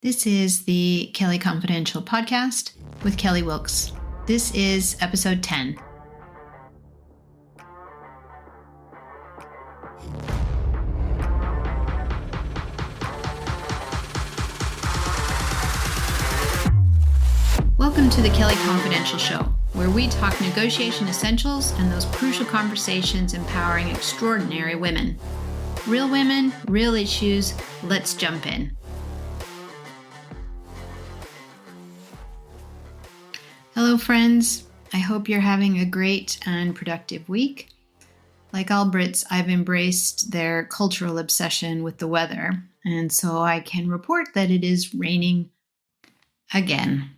This is the Kelly Confidential podcast with Kelly Wilkes. This is episode 10. Welcome to the Kelly Confidential Show, where we talk negotiation essentials and those crucial conversations empowering extraordinary women. Real women, real issues. Let's jump in. Hello, friends. I hope you're having a great and productive week. Like all Brits, I've embraced their cultural obsession with the weather, and so I can report that it is raining again.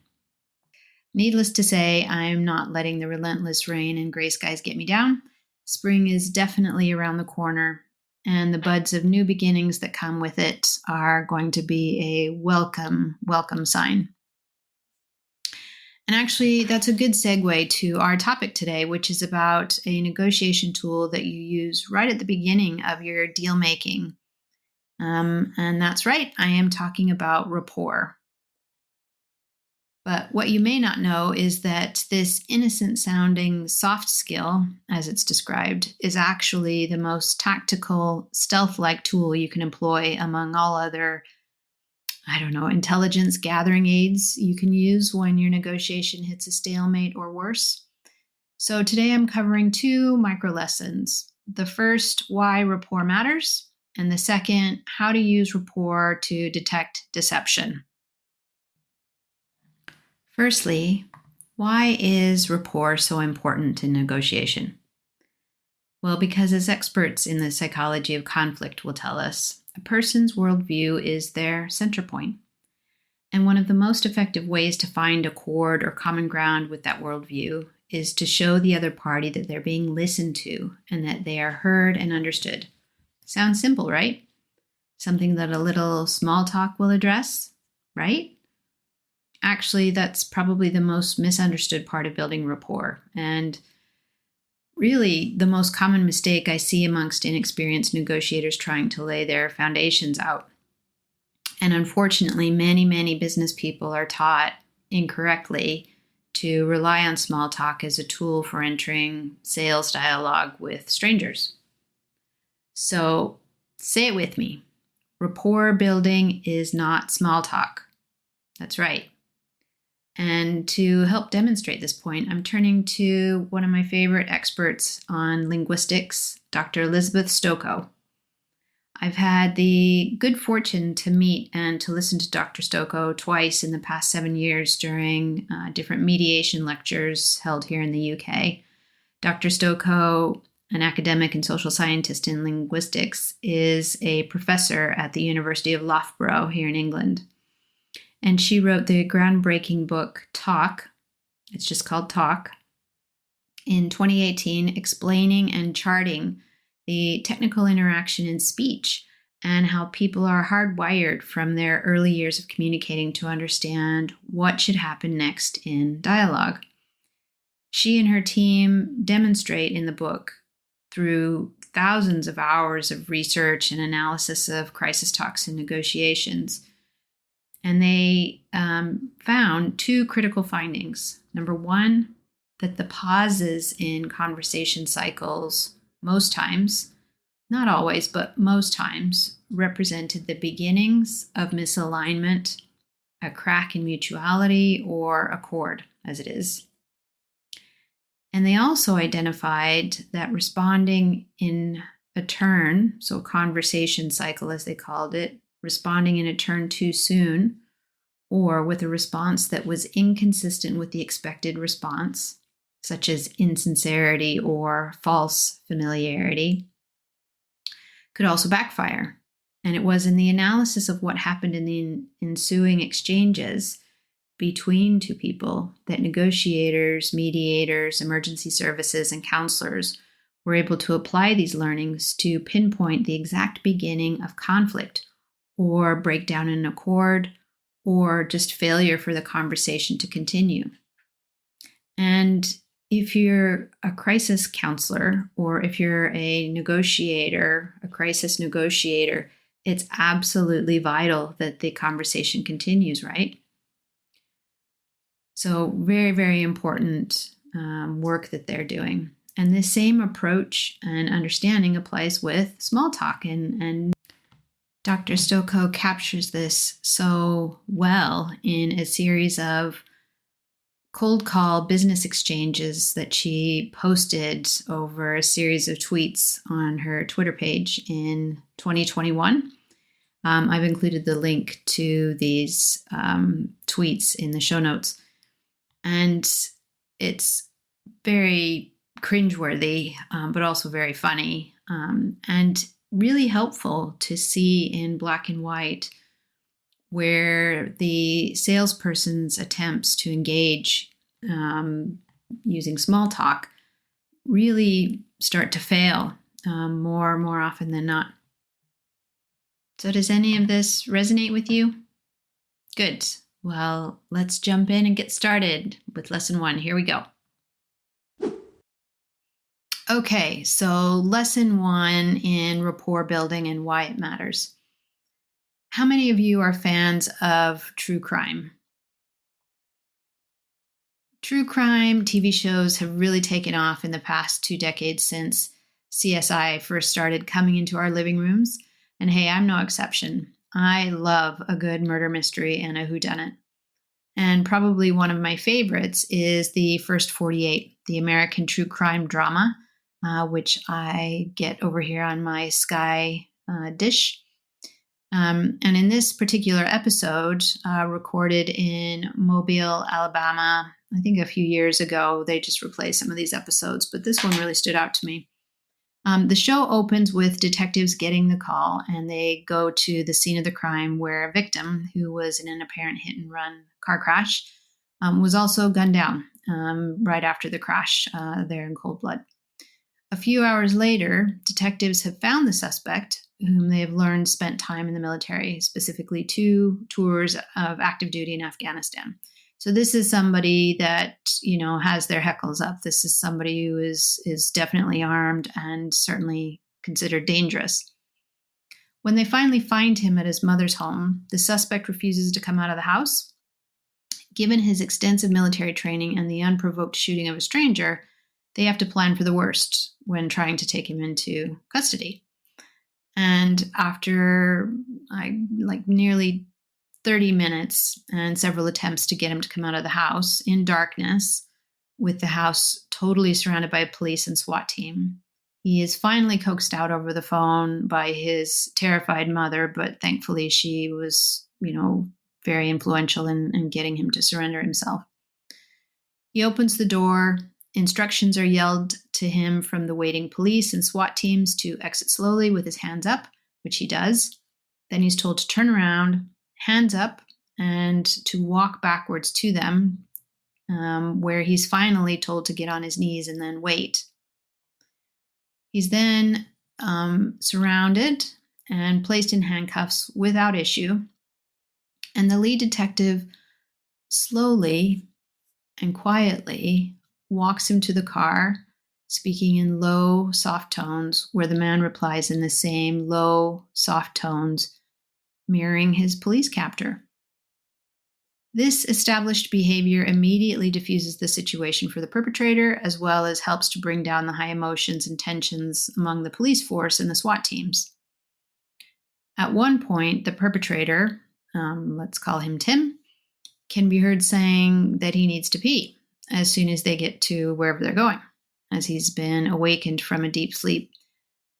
Needless to say, I'm not letting the relentless rain and gray skies get me down. Spring is definitely around the corner, and the buds of new beginnings that come with it are going to be a welcome sign. And actually, that's a good segue to our topic today, which is about a negotiation tool that you use right at the beginning of your deal making. And that's right, I am talking about rapport. But what you may not know is that this innocent-sounding soft skill, as it's described, is actually the most tactical, stealth-like tool you can employ among all other intelligence gathering aids you can use when your negotiation hits a stalemate or worse. So today I'm covering two micro lessons. The first, why rapport matters, and the second, how to use rapport to detect deception. Firstly, why is rapport so important in negotiation? Well, because as experts in the psychology of conflict will tell us, a person's worldview is their centrepoint. And one of the most effective ways to find accord or common ground with that worldview is to show the other party that they're being listened to and that they are heard and understood. Sounds simple, right? Something that a little small talk will address, right? Actually, that's probably the most misunderstood part of building rapport, and really the most common mistake I see amongst inexperienced negotiators trying to lay their foundations out. And unfortunately, many business people are taught incorrectly to rely on small talk as a tool for entering sales dialogue with strangers. So say it with me. Rapport building is not small talk. That's right. And to help demonstrate this point, I'm turning to one of my favorite experts on linguistics, Dr. Elizabeth Stokoe. I've had the good fortune to meet and to listen to Dr. Stokoe twice in the past 7 years during different mediation lectures held here in the UK. Dr. Stokoe, an academic and social scientist in linguistics, is a professor at the University of Loughborough here in England. And she wrote the groundbreaking book, Talk, it's just called Talk, in 2018, explaining and charting the technical interaction in speech and how people are hardwired from their early years of communicating to understand what should happen next in dialogue. She and her team demonstrate in the book, through thousands of hours of research and analysis of crisis talks and negotiations, and they found two critical findings. Number one, that the pauses in conversation cycles, most times, not always, but most times, represented the beginnings of misalignment, a crack in mutuality, or accord, as it is. And they also identified that responding in a turn, so conversation cycle as they called it, responding in a turn too soon, or with a response that was inconsistent with the expected response, such as insincerity or false familiarity, could also backfire. And it was in the analysis of what happened in the ensuing exchanges between two people that negotiators, mediators, emergency services, and counselors were able to apply these learnings to pinpoint the exact beginning of conflict or breakdown in accord, or just failure for the conversation to continue. And if you're a crisis counselor, or if you're a negotiator, a crisis negotiator, it's absolutely vital that the conversation continues, right? So very, very important work that they're doing. And the same approach and understanding applies with small talk. And Dr. Stokoe captures this so well in a series of cold call business exchanges that she posted over a series of tweets on her Twitter page in 2021. I've included the link to these tweets in the show notes. And it's very cringeworthy, but also very funny, and really helpful to see in black and white where the salesperson's attempts to engage using small talk really start to fail more often than not. So does any of this resonate with you? Good. Well, let's jump in and get started with lesson 1. Here we go. Okay, so lesson 1 in rapport building and why it matters. How many of you are fans of true crime? True crime TV shows have really taken off in the past 2 decades since CSI first started coming into our living rooms. And hey, I'm no exception. I love a good murder mystery and a whodunit. And probably one of my favorites is The First 48, the American true crime drama, which I get over here on my Sky dish. And in this particular episode, recorded in Mobile, Alabama, I think a few years ago, they just replaced some of these episodes, but this one really stood out to me. The show opens with detectives getting the call, and they go to the scene of the crime where a victim, who was in an apparent hit-and-run car crash, was also gunned down right after the crash there in cold blood. A few hours later, detectives have found the suspect, whom they have learned spent time in the military, specifically 2 tours of active duty in Afghanistan. So this is somebody that, has their heckles up. This is somebody who is definitely armed and certainly considered dangerous. When they finally find him at his mother's home, the suspect refuses to come out of the house. Given his extensive military training and the unprovoked shooting of a stranger, they have to plan for the worst when trying to take him into custody. And after nearly 30 minutes and several attempts to get him to come out of the house in darkness, with the house totally surrounded by police and SWAT team, he is finally coaxed out over the phone by his terrified mother, but thankfully she was, very influential in getting him to surrender himself. He opens the door. Instructions are yelled to him from the waiting police and SWAT teams to exit slowly with his hands up, which he does. Then he's told to turn around, hands up, and to walk backwards to them, where he's finally told to get on his knees and then wait. He's then surrounded and placed in handcuffs without issue, and the lead detective slowly and quietly walks him to the car, speaking in low, soft tones, where the man replies in the same low, soft tones, mirroring his police captor. This established behavior immediately diffuses the situation for the perpetrator, as well as helps to bring down the high emotions and tensions among the police force and the SWAT teams. At one point, the perpetrator, let's call him Tim, can be heard saying that he needs to pee as soon as they get to wherever they're going, as he's been awakened from a deep sleep.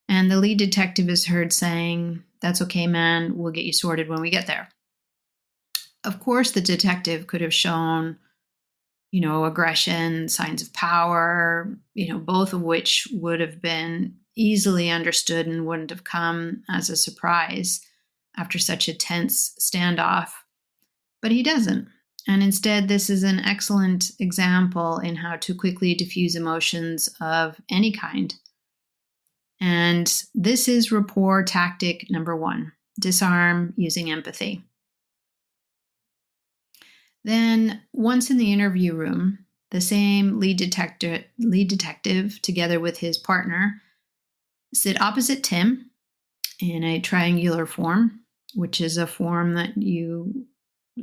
And the lead detective is heard saying, "That's okay, man, we'll get you sorted when we get there." Of course, the detective could have shown, aggression, signs of power, both of which would have been easily understood and wouldn't have come as a surprise after such a tense standoff. But he doesn't. And instead, this is an excellent example in how to quickly diffuse emotions of any kind. And this is rapport tactic number 1, disarm using empathy. Then, once in the interview room, the same lead detective, together with his partner, sit opposite Tim in a triangular form, which is a form that you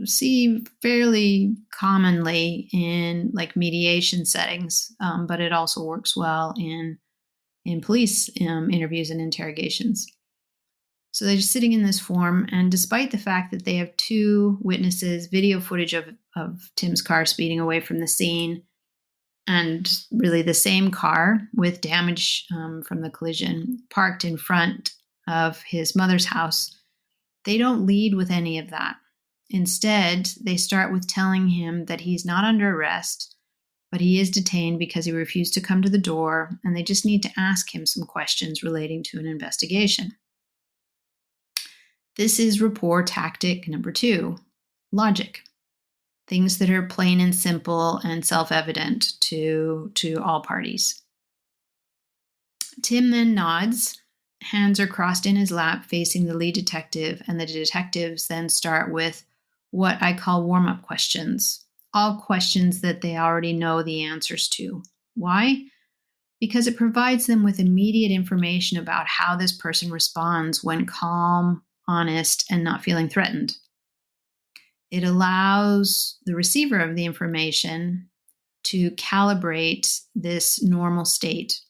see fairly commonly in like mediation settings, but it also works well in police interviews and interrogations. So they're just sitting in this form, and despite the fact that they have two witnesses, video footage of Tim's car speeding away from the scene, and really the same car with damage from the collision parked in front of his mother's house, they don't lead with any of that. Instead, they start with telling him that he's not under arrest, but he is detained because he refused to come to the door, and they just need to ask him some questions relating to an investigation. This is rapport tactic number 2, logic. Things that are plain and simple and self-evident to all parties. Tim then nods. Hands are crossed in his lap facing the lead detective, and the detectives then start with what I call warm-up questions, all questions that they already know the answers to. Why? Because it provides them with immediate information about how this person responds when calm, honest, and not feeling threatened. It allows the receiver of the information to calibrate this normal state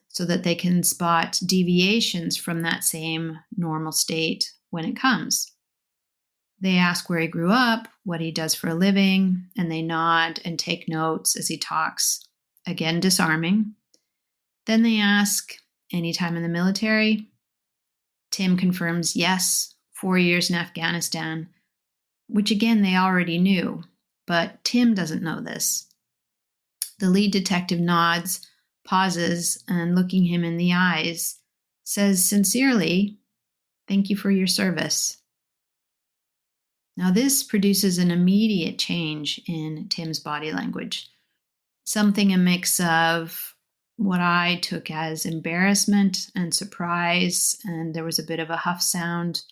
so that they can spot deviations from that same normal state when it comes. They ask where he grew up, what he does for a living, and they nod and take notes as he talks, again disarming. Then they ask, any time in the military? Tim confirms yes, 4 years in Afghanistan, which again they already knew, but Tim doesn't know this. The lead detective nods, pauses, and looking him in the eyes, says sincerely, "Thank you for your service." Now this produces an immediate change in Tim's body language, something a mix of what I took as embarrassment and surprise, and there was a bit of a huff sound,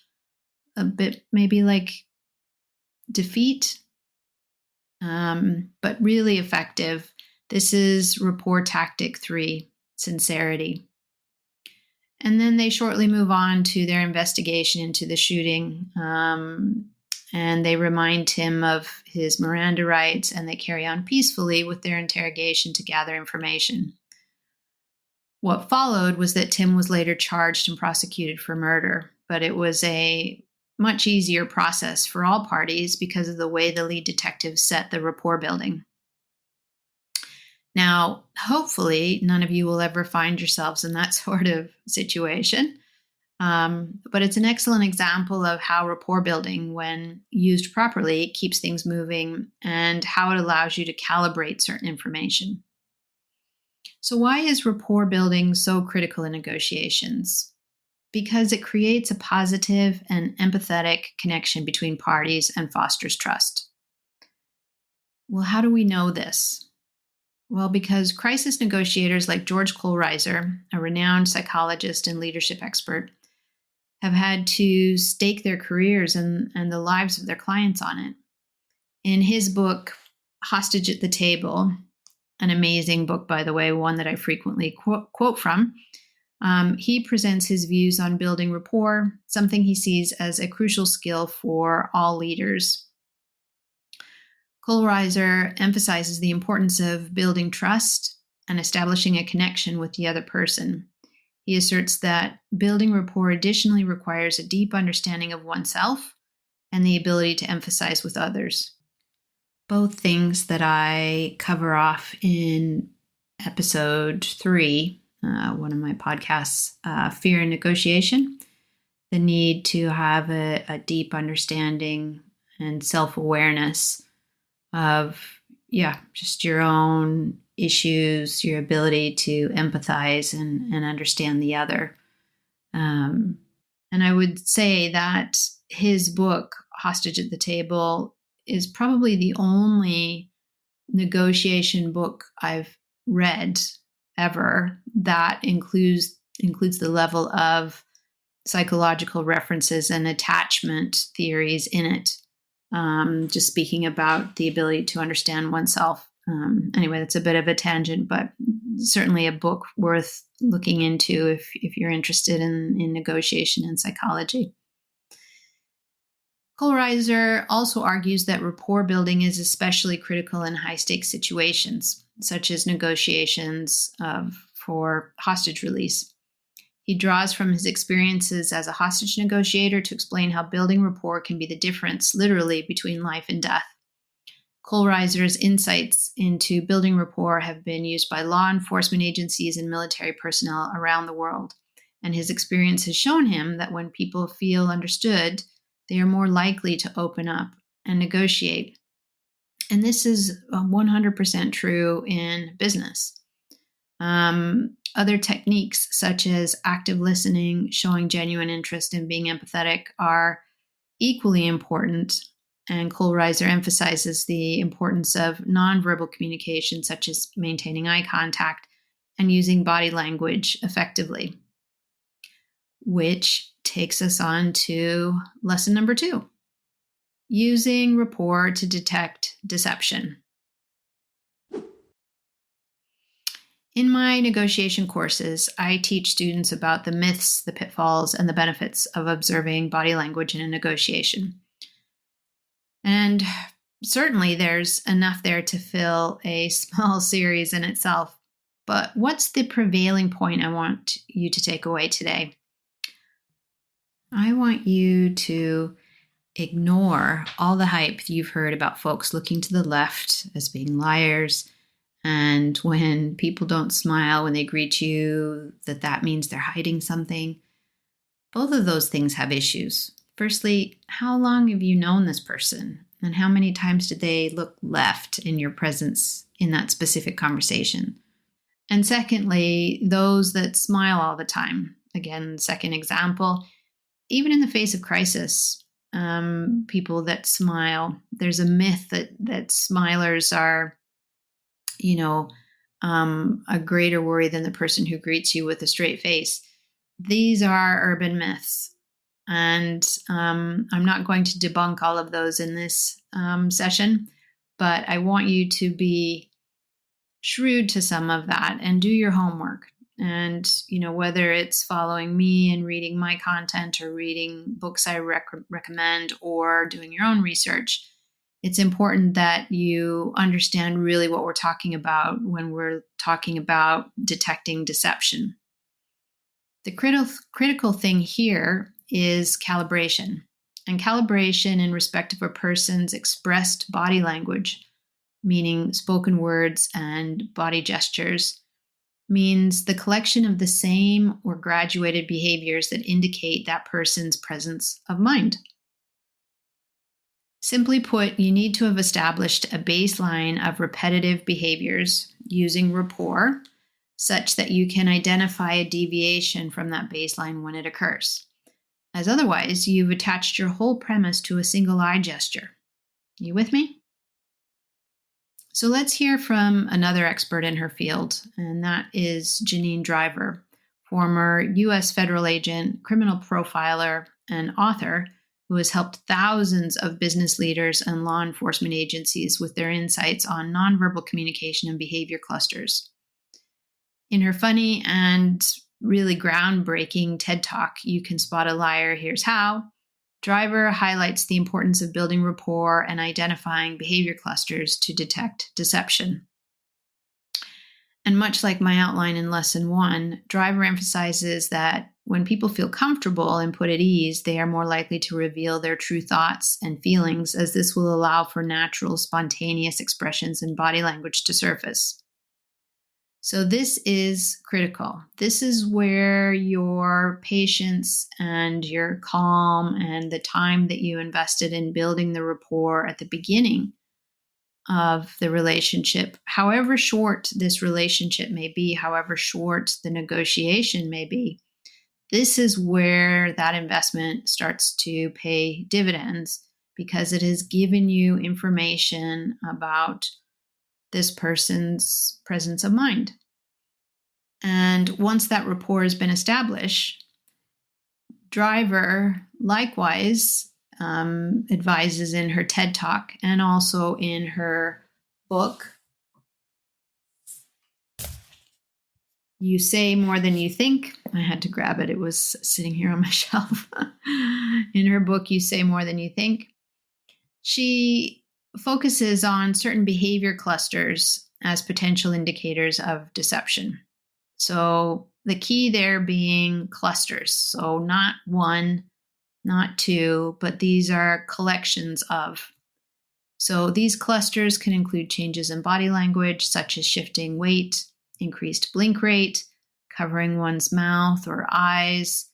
a bit maybe like defeat, but really effective. This is rapport tactic 3, sincerity. And then they shortly move on to their investigation into the shooting, and they remind Tim of his Miranda rights, and they carry on peacefully with their interrogation to gather information. What followed was that Tim was later charged and prosecuted for murder, but it was a much easier process for all parties because of the way the lead detective set the rapport building. Now, hopefully, none of you will ever find yourselves in that sort of situation, but it's an excellent example of how rapport building, when used properly, keeps things moving and how it allows you to calibrate certain information. So why is rapport building so critical in negotiations? Because it creates a positive and empathetic connection between parties and fosters trust. Well, how do we know this? Well, because crisis negotiators like George Kohlreiser, a renowned psychologist and leadership expert, have had to stake their careers and the lives of their clients on it. In his book, Hostage at the Table, an amazing book, by the way, one that I frequently quote from, he presents his views on building rapport, something he sees as a crucial skill for all leaders. Kohlreiser emphasizes the importance of building trust and establishing a connection with the other person. He asserts that building rapport additionally requires a deep understanding of oneself and the ability to empathize with others. Both things that I cover off in episode 3, one of my podcasts, Fear and Negotiation, the need to have a deep understanding and self-awareness of, just your own issues, your ability to empathize and understand the other. And I would say that his book, Hostage at the Table, is probably the only negotiation book I've read ever that includes the level of psychological references and attachment theories in it. Just speaking about the ability to understand oneself Anyway, that's a bit of a tangent, but certainly a book worth looking into if you're interested in negotiation and psychology. Kohlreiser also argues that rapport building is especially critical in high-stakes situations, such as negotiations for hostage release. He draws from his experiences as a hostage negotiator to explain how building rapport can be the difference, literally, between life and death. Kohlreiser's insights into building rapport have been used by law enforcement agencies and military personnel around the world, and his experience has shown him that when people feel understood, they are more likely to open up and negotiate. And this is 100% true in business. Other techniques such as active listening, showing genuine interest, and being empathetic are equally important. And Kohlreiser emphasizes the importance of nonverbal communication, such as maintaining eye contact and using body language effectively, which takes us on to lesson number 2, using rapport to detect deception. In my negotiation courses, I teach students about the myths, the pitfalls, and the benefits of observing body language in a negotiation. And certainly there's enough there to fill a small series in itself. But what's the prevailing point I want you to take away today? I want you to ignore all the hype you've heard about folks looking to the left as being liars, and when people don't smile when they greet you, that means they're hiding something. Both of those things have issues. Firstly, how long have you known this person? And how many times did they look left in your presence in that specific conversation? And secondly, those that smile all the time. Again, second example, even in the face of crisis, people that smile, there's a myth that smilers are a greater worry than the person who greets you with a straight face. These are urban myths. And I'm not going to debunk all of those in this session, but I want you to be shrewd to some of that and do your homework. And, whether it's following me and reading my content or reading books I recommend or doing your own research, it's important that you understand really what we're talking about when we're talking about detecting deception. The critical thing here is calibration. And calibration in respect of a person's expressed body language, meaning spoken words and body gestures, means the collection of the same or graduated behaviors that indicate that person's presence of mind. Simply put, you need to have established a baseline of repetitive behaviors using rapport, such that you can identify a deviation from that baseline when it occurs. As otherwise, you've attached your whole premise to a single eye gesture. You with me? So let's hear from another expert in her field, and that is Janine Driver, former U.S. federal agent, criminal profiler, and author who has helped thousands of business leaders and law enforcement agencies with their insights on nonverbal communication and behavior clusters. In her funny and really groundbreaking TED Talk, You Can Spot a Liar, Here's How, Driver highlights the importance of building rapport and identifying behavior clusters to detect deception. And much like my outline in Lesson 1, Driver emphasizes that when people feel comfortable and put at ease, they are more likely to reveal their true thoughts and feelings, as this will allow for natural, spontaneous expressions and body language to surface. So this is critical. This is where your patience and your calm and the time that you invested in building the rapport at the beginning of the relationship, however short this relationship may be, however short the negotiation may be, this is where that investment starts to pay dividends, because it has given you information about this person's presence of mind. And once that rapport has been established, Driver likewise advises in her TED Talk and also in her book, You say more than you think. I had to grab it. It was sitting here on my shelf. In her book, You Say More Than You Think, she focuses on certain behavior clusters as potential indicators of deception. So the key there being clusters. So not one, not two, but these are collections of. So these clusters can include changes in body language, such as shifting weight, increased blink rate, covering one's mouth or eyes.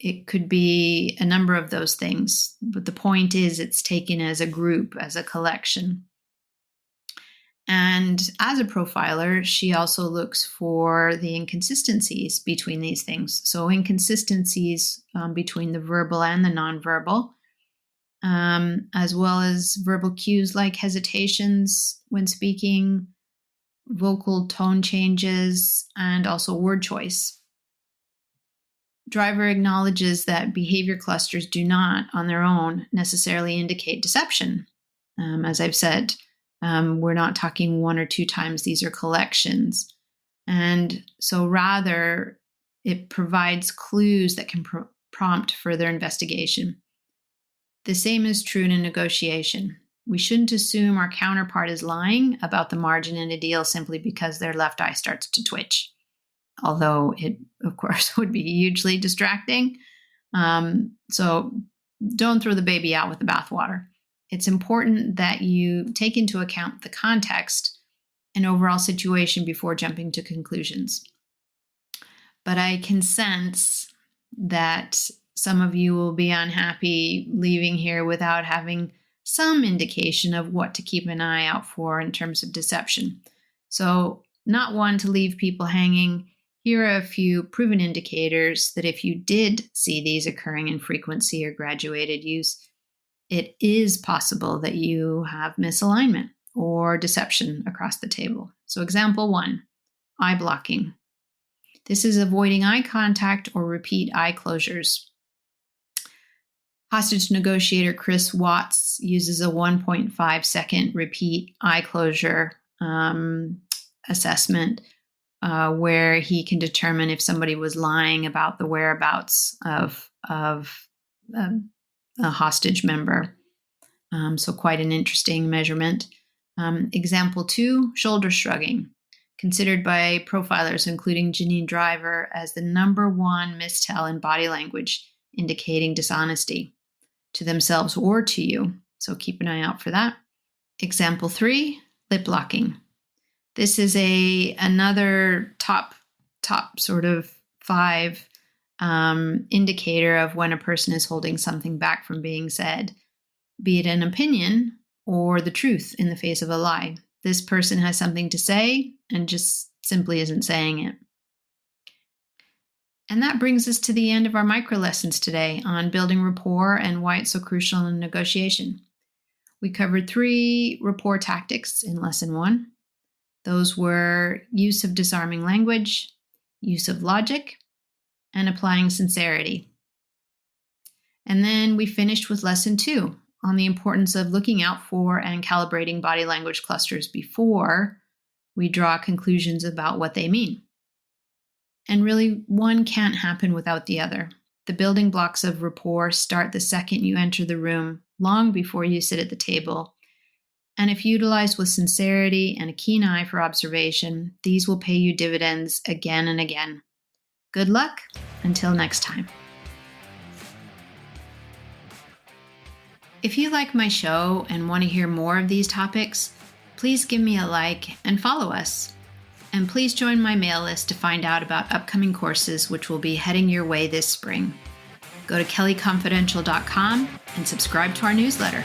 It could be a number of those things, but the point is it's taken as a group, as a collection. And as a profiler, she also looks for the inconsistencies between these things. So inconsistencies between the verbal and the nonverbal, as well as verbal cues like hesitations when speaking, vocal tone changes, and also word choice. Driver acknowledges that behavior clusters do not, on their own, necessarily indicate deception. As I've said, we're not talking one or two times. These are collections. And so rather, it provides clues that can prompt further investigation. The same is true in a negotiation. We shouldn't assume our counterpart is lying about the margin in a deal simply because their left eye starts to twitch, although it, of course, would be hugely distracting. So don't throw the baby out with the bathwater. It's important that you take into account the context and overall situation before jumping to conclusions. But I can sense that some of you will be unhappy leaving here without having some indication of what to keep an eye out for in terms of deception. So, not one to leave people hanging. Here are a few proven indicators that if you did see these occurring in frequency or graduated use, it is possible that you have misalignment or deception across the table. So, example 1, eye blocking. This is avoiding eye contact or repeat eye closures. Hostage negotiator Chris Watts uses a 1.5 second repeat eye closure assessment where he can determine if somebody was lying about the whereabouts of a hostage member. So quite an interesting measurement. Example 2, shoulder shrugging, considered by profilers, including Janine Driver, as the number one mistell in body language, indicating dishonesty to themselves or to you. So keep an eye out for that. Example 3, lip locking. This is another top sort of 5 indicator of when a person is holding something back from being said, be it an opinion or the truth in the face of a lie. This person has something to say and just simply isn't saying it. And that brings us to the end of our micro lessons today on building rapport and why it's so crucial in negotiation. We covered 3 rapport tactics in lesson 1. Those were use of disarming language, use of logic, and applying sincerity. And then we finished with lesson 2 on the importance of looking out for and calibrating body language clusters before we draw conclusions about what they mean. And really, one can't happen without the other. The building blocks of rapport start the second you enter the room, long before you sit at the table. And if utilized with sincerity and a keen eye for observation, these will pay you dividends again and again. Good luck until next time. If you like my show and want to hear more of these topics, please give me a like and follow us. And please join my mail list to find out about upcoming courses which will be heading your way this spring. Go to kellyconfidential.com and subscribe to our newsletter.